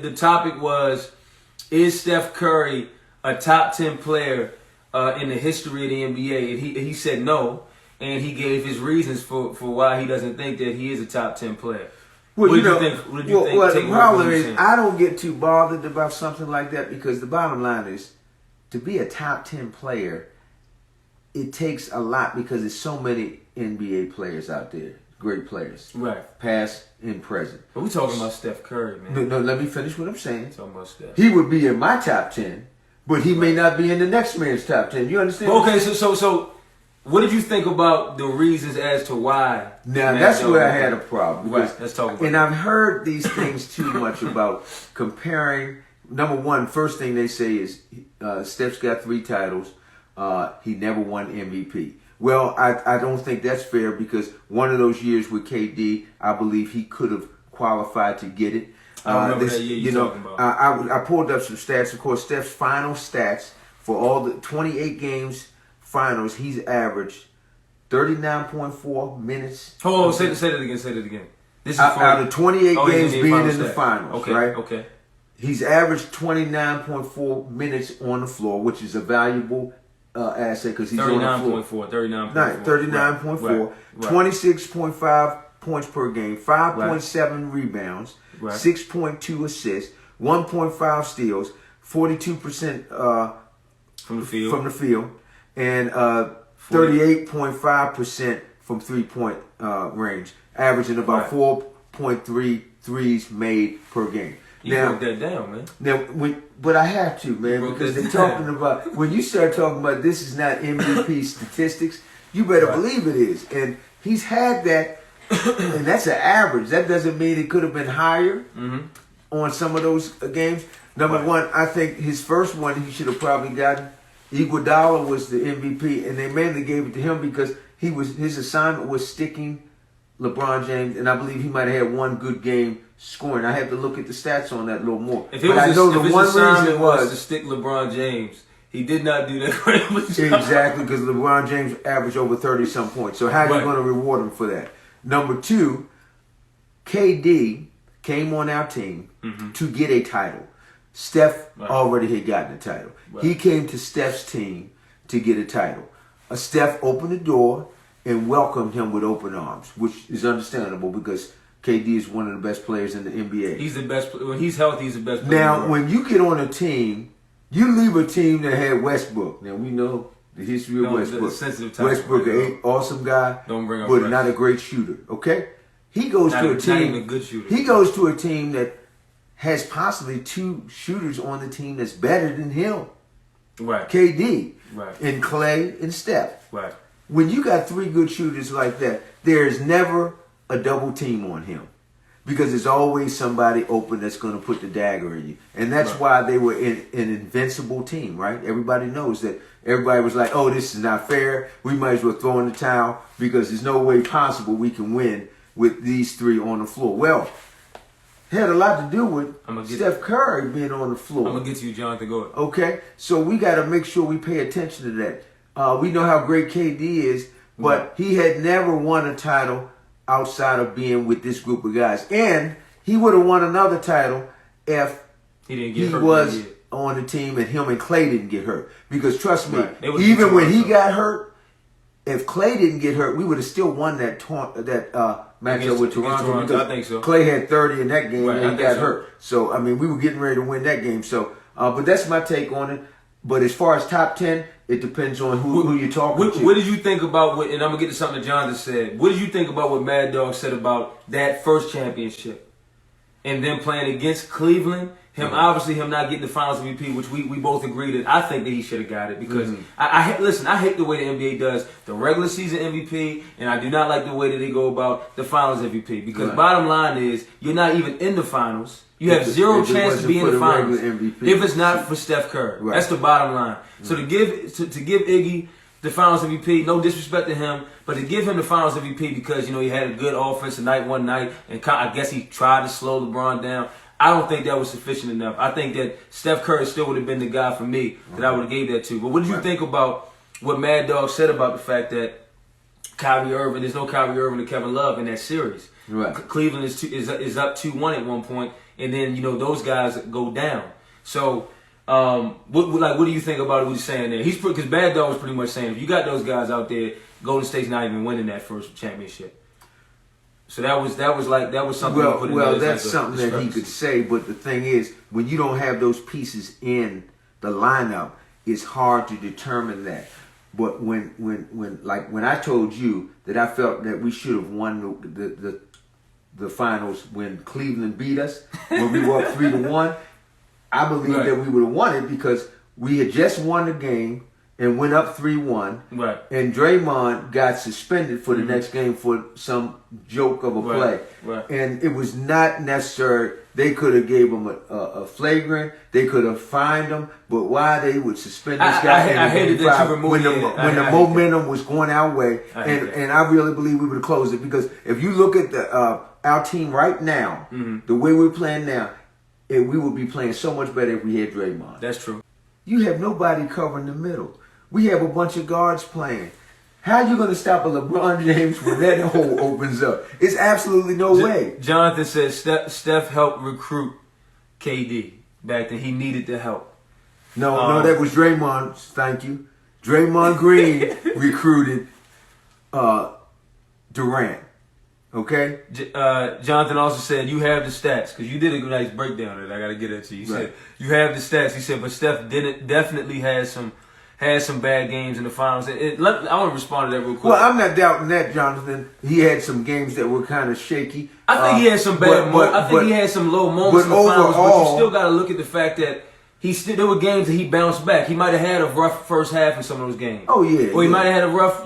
The topic was, is Steph Curry a top 10 player in the history of the NBA? And he said no, and he gave his reasons for why he doesn't think that he is a top 10 player. Well, What did you think? What did you think? Well, the problem is I don't get too bothered about something like that because the bottom line is to be a top 10 player, it takes a lot because there's so many NBA players out there, great players, right, past and present. But we're talking about Steph Curry, man. No, let me finish what I'm saying. We're talking about Steph. He would be in my top 10, but he may not be in the next man's top 10. You understand? Okay, so what did you think about the reasons as to why? Now, that's where I had a problem. Right, let's talk about and I've heard these things too much about comparing. Number one, first thing they say is Steph's got 3 titles. He never won MVP. Well, I don't think that's fair because one of those years with KD, I believe he could have qualified to get it. I remember that year you're talking about. I pulled up some stats. Of course, Steph's final stats for all the 28 games finals, he's averaged 39.4 minutes. Hold on, say that again. This is out of 28 games being in the stats. finals, okay, right? Okay. He's averaged 29.4 minutes on the floor, which is a valuable asset because he's on the floor. 39.4. 26.5 points per game, 5.7 rebounds, 6.2 assists, 1.5 steals, 42% from the field, and 38.5% from 3-point range, averaging about 4.3 threes made per game. You broke that down, man. Now, but I have to, man, because they're talking about, when you start talking about this is not MVP statistics, you better believe it is. And he's had that, and that's an average. That doesn't mean it could have been higher on some of those games. Number one, I think his first one he should have probably gotten. Iguodala was the MVP, and they mainly gave it to him because his assignment was sticking LeBron James, and I believe he might have had one good game scoring. I have to look at the stats on that a little more. If his assignment was to stick LeBron James, he did not do that great of a job. Exactly, because LeBron James averaged over 30-some points. So how are you going to reward him for that? Number two, KD came on our team to get a title. Steph already had gotten a title. He came to Steph's team to get a title. Steph opened the door and welcomed him with open arms, which is understandable because KD is one of the best players in the NBA. He's the best. When he's healthy, he's the best player. Now, when you get on a team, you leave a team that had Westbrook. Now, we know the history of Westbrook. Westbrook, an awesome guy, but not a great shooter, okay? He goes to a team. Not even a good shooter. He goes to a team that has possibly 2 shooters on the team that's better than him. Right. KD. Right. And Clay and Steph. Right. When you got 3 good shooters like that, there is never a double team on him because there's always somebody open that's going to put the dagger in you. And that's why they were an invincible team, right? Everybody knows that. Everybody was like, oh, this is not fair. We might as well throw in the towel because there's no way possible we can win with these 3 on the floor. Well, it had a lot to do with Steph Curry being on the floor. I'm going to get to you, Jonathan. Go ahead. Okay? So we got to make sure we pay attention to that. We know how great KD is, but he had never won a title outside of being with this group of guys. And he would have won another title if he was on the team and him and Clay didn't get hurt. Because trust me, even when he got hurt, if Clay didn't get hurt, we would have still won that matchup with Toronto because I think so. Clay had 30 in that game and he got hurt. So, I mean, we were getting ready to win that game. So, but that's my take on it. But as far as top 10, it depends on who you're talking to. What did you think about what, and I'm going to get to something that Jonathan said. What did you think about what Mad Dog said about that first championship? And then playing against Cleveland, him not getting the finals MVP, which we both agreed that I think that he should have got it because I hate the way the NBA does the regular season MVP, and I do not like the way that they go about the finals MVP because bottom line is you're not even in the finals. You have zero chance to be in the finals if it's not for Steph Curry. Right. That's the bottom line. So to give Iggy the finals MVP, no disrespect to him, but to give him the finals MVP because he had a good offensive night one night, and I guess he tried to slow LeBron down. I don't think that was sufficient enough. I think that Steph Curry still would have been the guy for me that I would have gave that to. But what did you think about what Mad Dog said about the fact that there's no Kyrie Irving and Kevin Love in that series? Right. Cleveland is up 2-1 at one point, and then those guys go down. So, what do you think about what he's saying there? Because Bad Dog was pretty much saying if you got those guys out there, Golden State's not even winning that first championship. So that was something. Well, that's something that he could say. But the thing is, when you don't have those pieces in the lineup, it's hard to determine that. But when I told you that I felt that we should have won the finals when Cleveland beat us, when we were up 3-1, I believe that we would have won it because we had just won the game and went up 3-1. Right. And Draymond got suspended for the next game for some joke of a play. Right. And it was not necessary. They could have gave him a flagrant. They could have fined him. But why they would suspend this guy? I hated that you removed when the momentum was going our way. And I really believe we would have closed it because if you look at our team right now, the way we're playing now, we would be playing so much better if we had Draymond. That's true. You have nobody covering the middle. We have a bunch of guards playing. How are you going to stop a LeBron James when that hole opens up? It's absolutely no way. Jonathan says Steph helped recruit KD back then. He needed the help. No, that was Draymond. Thank you. Draymond Green recruited Durant. Okay? Jonathan also said you have the stats because you did a nice breakdown of it. I got to get it to you. You said you have the stats. He said, but Steph definitely had some bad games in the finals. I want to respond to that real quick. Well, I'm not doubting that, Jonathan. He had some games that were kind of shaky. I think he had some bad moments. I think he had some low moments in the finals, but you still got to look at the fact that there were games that he bounced back. He might have had a rough first half in some of those games. Oh, yeah. Or he might have had a rough,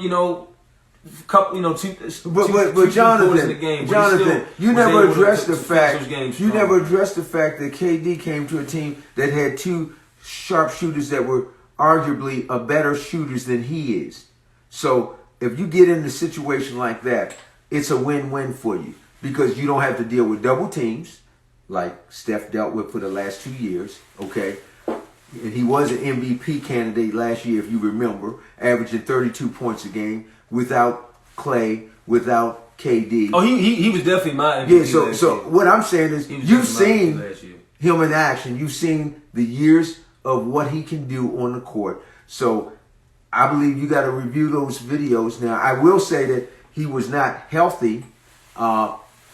couple, But Jonathan, you never addressed the fact. You never addressed the fact that KD came to a team that had two sharpshooters that were arguably a better shooters than he is. So if you get in a situation like that, it's a win-win for you because you don't have to deal with double teams like Steph dealt with for the last 2 years. Okay. And he was an MVP candidate last year, if you remember, averaging 32 points a game without Clay, without KD. Oh, he was definitely my MVP. Yeah, so what I'm saying is you've seen him in action. You've seen the years of what he can do on the court. So I believe you got to review those videos. Now, I will say that he was not healthy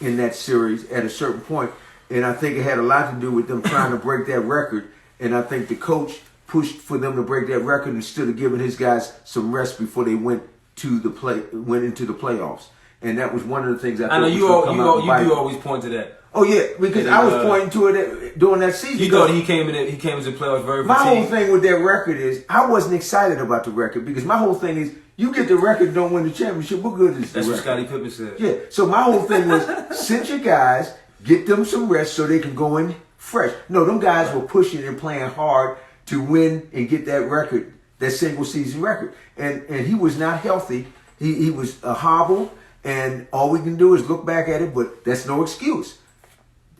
in that series at a certain point, and I think it had a lot to do with them trying to break that record. And I think the coach pushed for them to break that record instead of giving his guys some rest before they went into the playoffs. And that was one of the things I thought. I know you do always point to that. Oh yeah, because I was pointing to it during that season. You thought he came into the playoffs very fatigued. My whole thing with that record is I wasn't excited about the record because my whole thing is you get the record, don't win the championship. What good is the record? That's what Scottie Pippen said. Yeah. So my whole thing was sit your guys, get them some rest so they can go in fresh. No, them guys were pushing and playing hard to win and get that record, that single season record. And he was not healthy. He was a hobble, and all we can do is look back at it, but that's no excuse.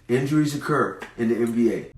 Injuries occur in the NBA.